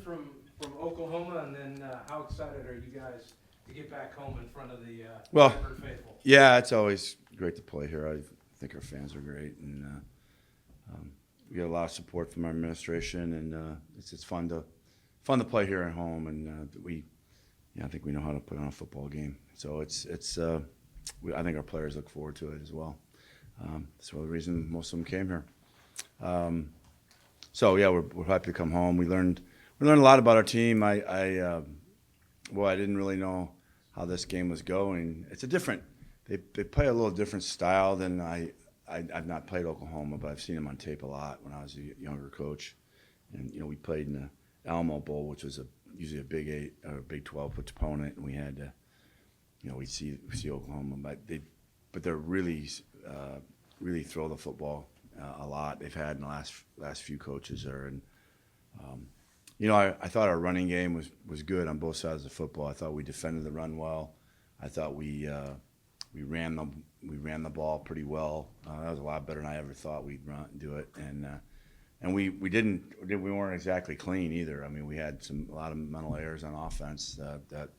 from Oklahoma, and then how excited are you guys to get back home in front of the Well, Redbird faithful? yeah, it's always great to play here. I think our fans are great, and we get a lot of support from our administration, and it's fun to play here at home, and I think we know how to put on a football game. So I think our players look forward to it as well. That's the reason most of them came here. So yeah, we're happy to come home. We learned a lot about our team. I didn't really know how this game was going. It's a different. They play a little different style than I've not played Oklahoma, but I've seen them on tape a lot when I was a younger coach. And we played in the Alamo Bowl, which was usually a Big 8 or Big 12 opponent, and we had to, we see Oklahoma, but they're really throw the football a lot. They've had in the last few coaches there, and I thought our running game was good on both sides of the football. I thought we defended the run well. I thought we ran the ball pretty well. That was a lot better than I ever thought we'd do it, and we weren't exactly clean either. I mean, we had a lot of mental errors on offense that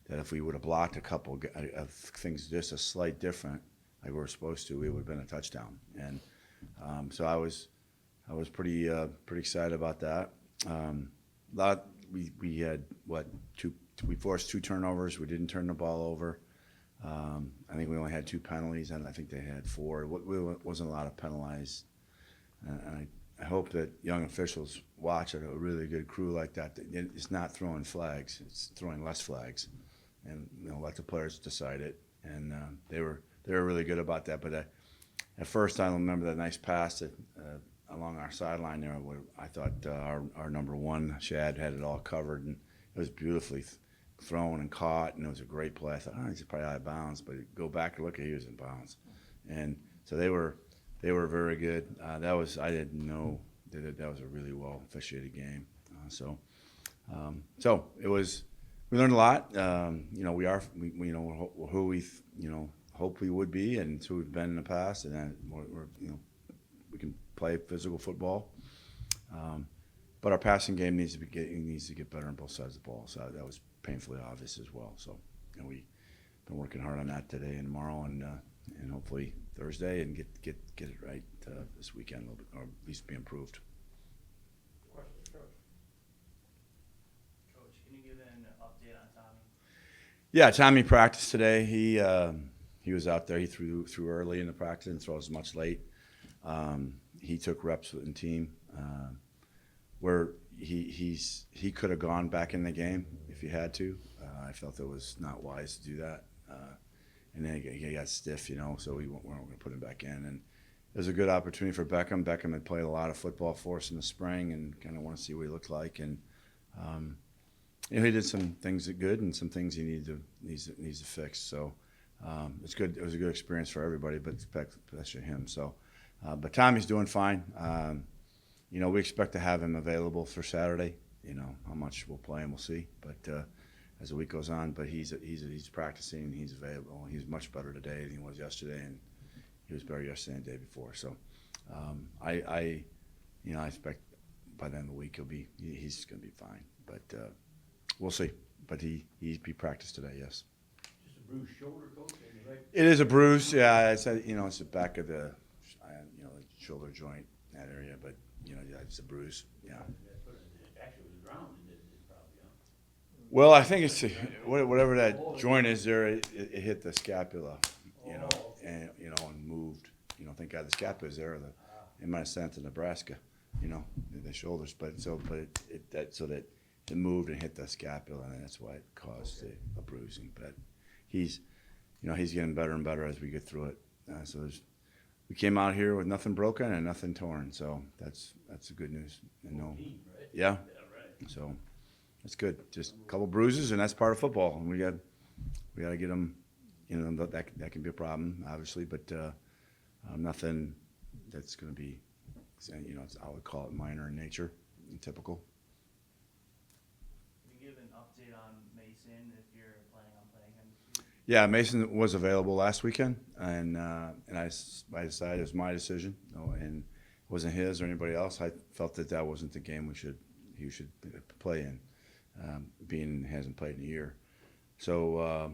if we would have blocked a couple of things just a slight different, like we were supposed to, it would have been a touchdown. And so I was pretty excited about that. We had we forced 2 turnovers. We didn't turn the ball over. I think we only had 2 penalties, and I think they had 4. It wasn't a lot of penalized. And I hope that young officials watch a really good crew like that. It's not throwing flags; it's throwing less flags, and let the players decide it. And they were really good about that. But at first, I remember that nice pass that, along our sideline there. Where I thought our number 1 Shad had it all covered, and it was beautifully thrown and caught, and it was a great play. I thought, he's probably out of bounds, but go back and look at he was in bounds. And so they were very good. I didn't know that was a really well officiated game. So it was. We learned a lot. We know who we hope we would be, and who we've been in the past, and then we can play physical football. But our passing game needs to get better on both sides of the ball. So that was painfully obvious as well. So we've been working hard on that today and tomorrow, and hopefully Thursday, and get it right this weekend a little bit, or at least be improved. Questions, Coach? Coach, can you give an update on Tommy? Yeah, Tommy practiced today. He was out there. He threw early in the practice and throws much late. He took reps with the team. Where he could have gone back in the game if he had to. I felt it was not wise to do that. And then he got stiff, so we weren't going to put him back in. And it was a good opportunity for Beckham. Beckham had played a lot of football for us in the spring, and kind of want to see what he looked like. And he did some things that good, and some things he needs to fix. So it's good. It was a good experience for everybody, but especially him. So, but Tommy's doing fine. We expect to have him available for Saturday. How much we'll play him, we'll see. But as the week goes on, but he's practicing. He's available. He's much better today than he was yesterday, and he was better yesterday and the day before. So I expect by the end of the week he's going to be fine. But we'll see. But he practiced today. Yes. Just a bruised shoulder, Coach. Right? It is a bruise. Yeah, it's the back of the shoulder joint, that area, but. It's a bruise. Yeah. That's what it actually was drowned in it, probably. Well, I think it's whatever that joint is there. It hit the scapula, and moved. Thank God the scapula is there. It might have sent to Nebraska, the shoulders, but it moved and hit the scapula, and that's why it caused a bruising. But he's getting better and better as we get through it. We came out here with nothing broken and nothing torn, so that's the good news. Yeah. Right. So that's good. Just a couple bruises, and that's part of football. And we got to get them. That can be a problem, obviously, but nothing that's going to be. I would call it minor in nature, and typical. Can you give an update on Mason if you're planning on playing him? Yeah, Mason was available last weekend, and I decided it was my decision, and it wasn't his or anybody else. I felt that wasn't the game he he should play in, being he hasn't played in a year. So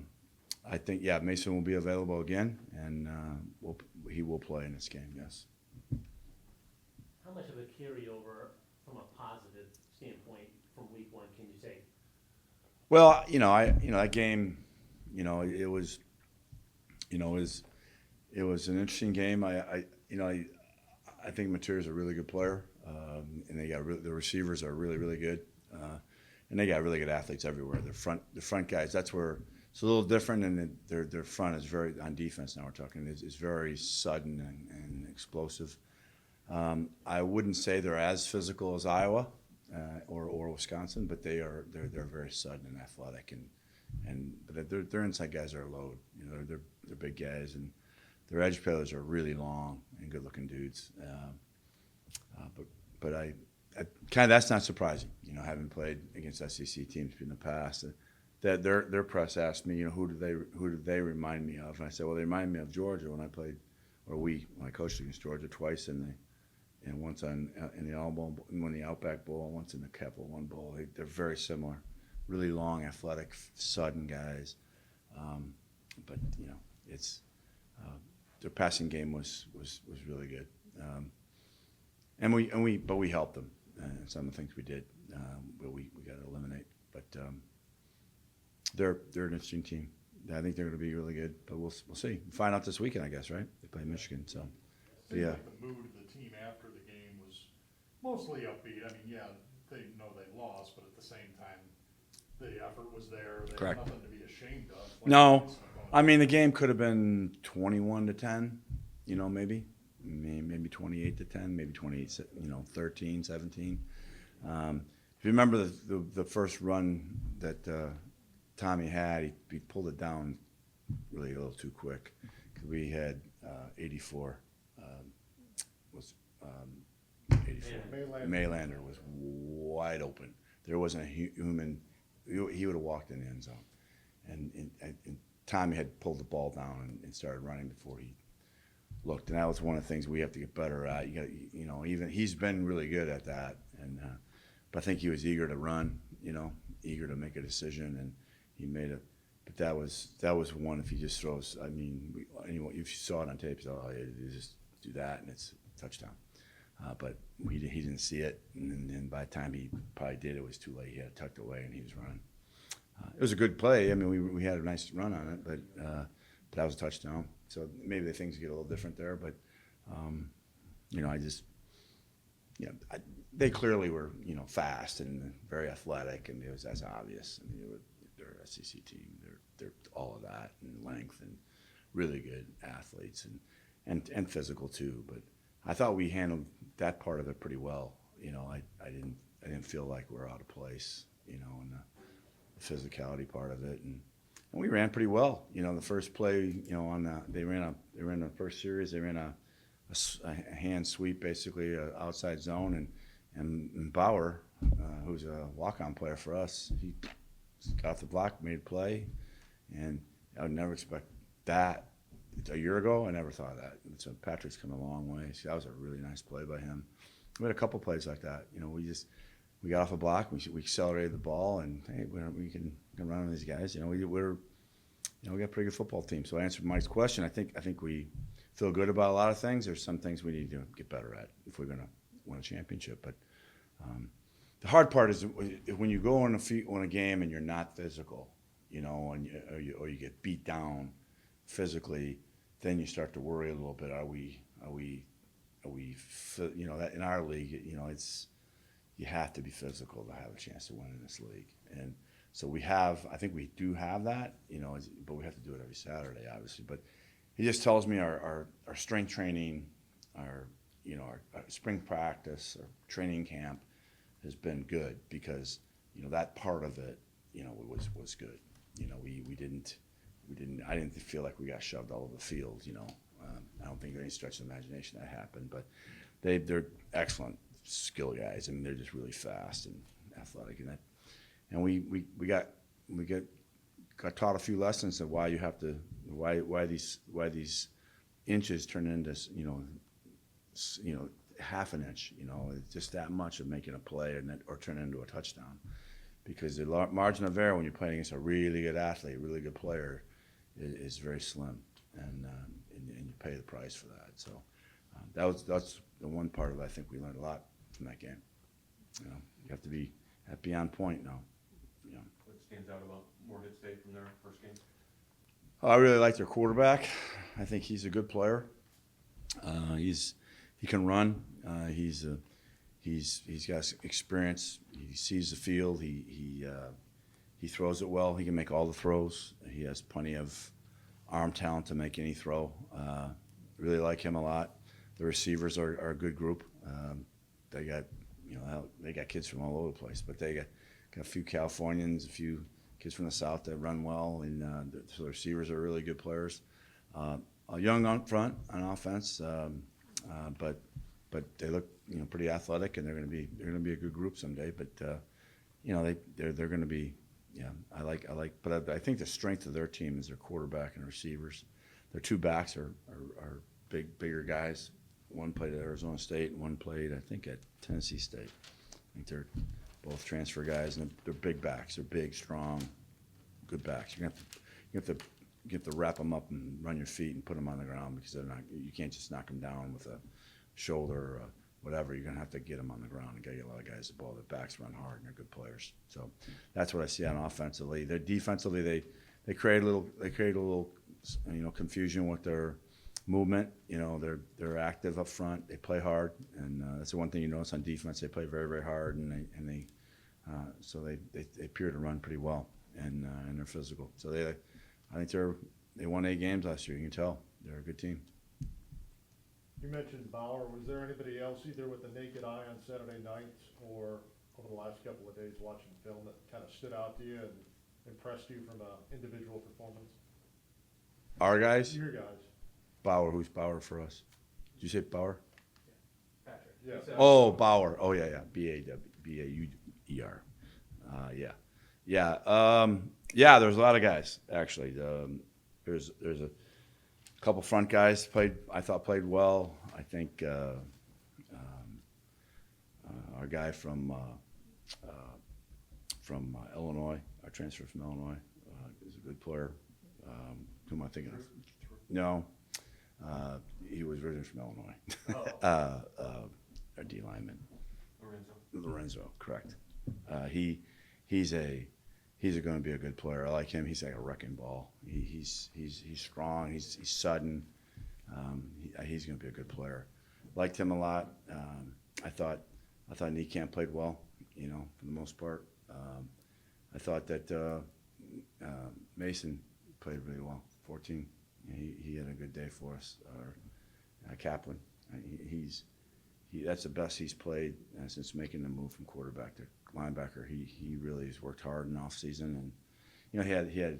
I think, yeah, Mason will be available again, and he will play in this game, yes. How much of a carryover from a positive standpoint from week one can you say? Well, that game, it was an interesting game. I think Material's a really good player, and the receivers are really, really good, and they got really good athletes everywhere. The front guys, that's where it's a little different, and their front is very, on defense now we're talking, is very sudden and explosive. I wouldn't say they're as physical as Iowa or Wisconsin, but they're very sudden and athletic, but their inside guys are a load. They're big guys, and their edge players are really long and good-looking dudes. But I kind of, that's not surprising. Having played against SEC teams in the past, that their press asked me, who do they remind me of? And I said, well, they remind me of Georgia when I coached against Georgia twice and once in the Alamo, in the Outback Bowl, and once in the Capital One Bowl. They're very similar, really long, athletic, sudden guys. But it's their passing game was really good, and we helped them. Some of the things we did, but we got to eliminate. But they're an interesting team. I think they're going to be really good. But we'll see. We'll find out this weekend, I guess, right? They play Michigan, so. Seems Yeah. like the mood of the team after the game was mostly upbeat. I mean, yeah, they know they lost, but at the same time, the effort was there. They Correct. had nothing to be ashamed of. No, I mean the game could have been 21-10, maybe 28-10, maybe 28, 13, 17. If you remember the first run that Tommy had, he pulled it down really a little too quick. We had 84. 84. Maylander was wide open. There wasn't a human. He would have walked in the end zone, and Tommy had pulled the ball down and started running before he looked. And that was one of the things we have to get better at. Even he's been really good at that, but I think he was eager to run. Eager to make a decision, and he made it. But that was one. If he just throws, I mean, if you saw it on tape, you thought, you just do that and it's a touchdown. But he didn't see it, and then by the time he probably did, it was too late. He had it tucked away, and he was running. It was a good play. I mean, we had a nice run on it, but that was a touchdown. So maybe the things get a little different there. But they clearly were fast and very athletic, and that's obvious. I mean, they're an SEC team. They're all of that and length and really good athletes and physical too. But I thought we handled that part of it pretty well. I didn't feel like we're out of place. In the physicality part of it, and we ran pretty well. The first play, they ran the first series. They ran a hand sweep, basically outside zone, and Bauer, who's a walk-on player for us, he got off the block, made a play, and I would never expect that. A year ago, I never thought of that. So Patrick's come a long way. So that was a really nice play by him. We had a couple plays like that. We got off a block, we accelerated the ball, and hey, we can run on these guys. We got a pretty good football team. So I answered Mike's question. I think we feel good about a lot of things. There's some things we need to get better at if we're going to win a championship. But the hard part is when you go on a game and you're not physical, or you get beat down physically, then you start to worry a little bit. Are we that in our league, you have to be physical to have a chance to win in this league. And so I think we do have that, but we have to do it every Saturday, obviously. But he just tells me our strength training, our spring practice, our training camp has been good because, that part of it, was good. I didn't feel like we got shoved all over the field, I don't think any stretch of imagination that happened, but they're excellent skill guys. I mean, they're just really fast and athletic, and we got taught a few lessons of why these inches turn into half an inch, you know, it's just that much of making a play or turn it into a touchdown. Because the margin of error when you're playing against a really good athlete, really good player, is very slim, and you pay the price for that. So that's the one part of it. I think we learned a lot from that game. You know, you have to be on point now. You know. What stands out about Morehead State from their first game? I really like their quarterback. I think he's a good player. He can run. He's got experience. He sees the field. He throws it well. He can make all the throws. He has plenty of arm talent to make any throw. Really like him a lot. The receivers are a good group. They got kids from all over the place, but they got a few Californians, a few kids from the South that run well, and so the receivers are really good players. Young on front on offense, but they look pretty athletic, and they're going to be a good group someday. But they're going to be I like. But I think the strength of their team is their quarterback and receivers. Their two backs are bigger guys. One played at Arizona State, and one played, I think, at Tennessee State. I think they're both transfer guys, and they're big backs. They're big, strong, good backs. You have to wrap them up and run your feet and put them on the ground, because you can't just knock them down with a shoulder or whatever. You're gonna have to get them on the ground and get a lot of guys the ball. Their backs run hard and they're good players. So that's what I see on offensively. They're defensively, they create a little confusion with their movement. They're active up front. They play hard, and that's the one thing you notice on defense. They play very, very hard, and they appear to run pretty well, and they're physical. So I think they won 8 games last year. You can tell they're a good team. You mentioned Bauer. Was there anybody else, either with the naked eye on Saturday nights or over the last couple of days watching film, that kind of stood out to you and impressed you from an individual performance? Our guys? Your guys. Bauer. Who's Bauer for us? Did you say Bauer? Patrick. Yeah. Oh, Bauer. Oh, yeah. B-A-U-E-R. Yeah, there's a lot of guys, actually. There's a couple front guys I thought played well. I think our guy from Illinois, our transfer from Illinois, is a good player. Who am I thinking of? No. He was originally from Illinois. Our D lineman. Lorenzo, correct. He's going to be a good player. I like him. He's like a wrecking ball. He's strong. He's sudden. He's going to be a good player. Liked him a lot. I thought Niekamp played well. For the most part. I thought that Mason played really well. 14. He had a good day for us. Kaplan. That's the best he's played since making the move from quarterback to linebacker. He really has worked hard in off season, and he had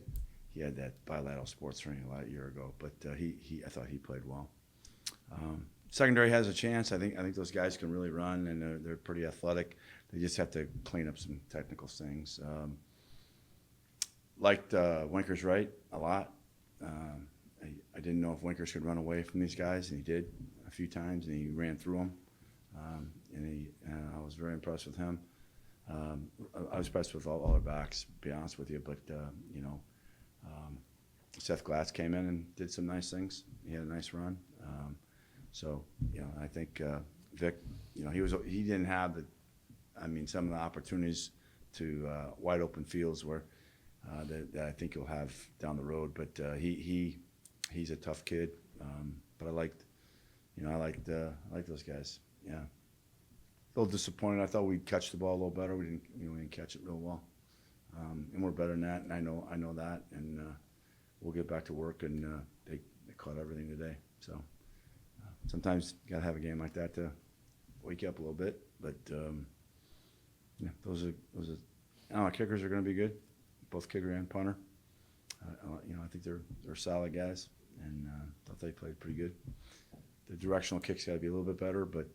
that bilateral sports training a year ago. But I thought he played well. Secondary has a chance. I think those guys can really run, and they're pretty athletic. They just have to clean up some technical things. Liked Winkers Wright a lot. I didn't know if Winkers could run away from these guys, and he did a few times, and he ran through them. I was very impressed with him. I was impressed with all our backs, to be honest with you. But Seth Glass came in and did some nice things. He had a nice run. I think Vic, he didn't have some of the opportunities to wide open fields where that I think he'll have down the road. But he's a tough kid. But I liked those guys. Yeah. A little disappointed. I thought we'd catch the ball a little better. We didn't catch it real well. And we're better than that, and I know that. And we'll get back to work. And they caught everything today. So sometimes you gotta have a game like that to wake you up a little bit. But those are kickers are going to be good. Both kicker and punter. I think they're solid guys, and thought they played pretty good. The directional kicks got to be a little bit better, but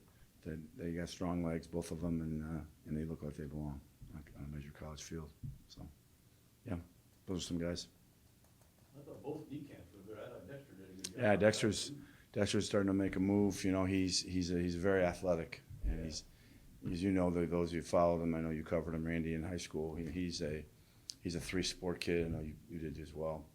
they got strong legs, both of them, and they look like they belong on a major college field. So, yeah, those are some guys. I thought both decamps were good. I thought Dexter did a good job. Yeah, Dexter's starting to make a move. You know, he's very athletic, and he's, as you know, those of you who followed him, I know you covered him, Randy, in high school. He's a 3-sport kid. I know you did as well.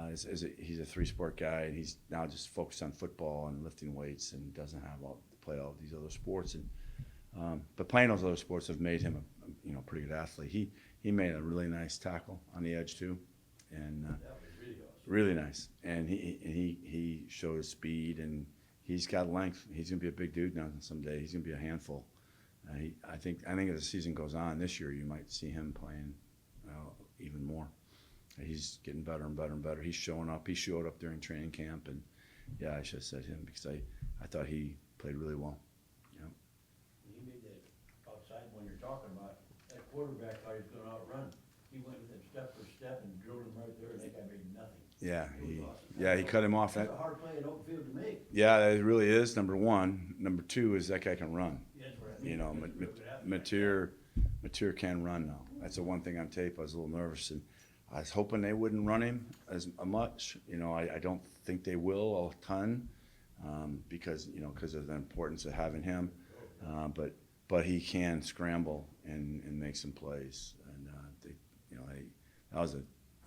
He's a 3-sport guy, and he's now just focused on football and lifting weights, and doesn't have to play all these other sports. And but playing those other sports have made him a pretty good athlete. He made a really nice tackle on the edge too, and That was really awesome. really nice. And he showed his speed, and he's got length. He's gonna be a big dude now someday. He's gonna be a handful. I think as the season goes on this year, you might see him playing even more. He's getting better and better and better. He's showing up. He showed up during training camp, and yeah, I should have said him because I thought he played really well. Yeah. He made that outside when you're talking about, that quarterback thought he was gonna outrun. He went with him step for step and drilled him right there, and that guy made nothing. Yeah, It was awesome. he cut him off. That's a hard play in open field to make. Yeah, it really is. Number one. Number two is that guy can run. That's what I mean. You know, That's a real good athlete. Mature can run now. That's the one thing on tape. I was a little nervous, and I was hoping they wouldn't run him as much. You know, I don't think they will a ton because of the importance of having him. But he can scramble and make some plays, and that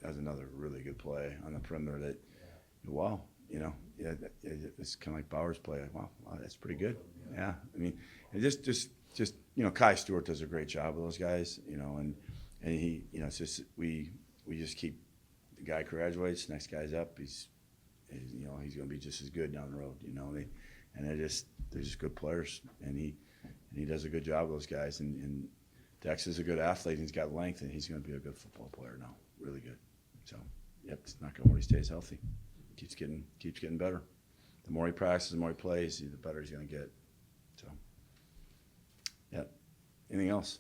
was another really good play on the perimeter. That wow, it's kind of like Bauer's play. Wow, that's pretty good. Yeah, I mean, and just Kai Stewart does a great job with those guys. And he, it's just we just keep, the guy graduates, next guy's up. He's going to be just as good down the road. They're just good players, and he does a good job with those guys. And Dex is a good athlete. And he's got length, and he's going to be a good football player now. Really good. So, yep, it's not going to worry. He stays healthy. Keeps getting better. The more he practices, the more he plays, the better he's going to get. So, yep. Anything else?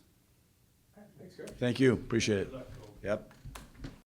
Thanks, Coach. Thank you. Appreciate it. Good luck, Coach. Yep.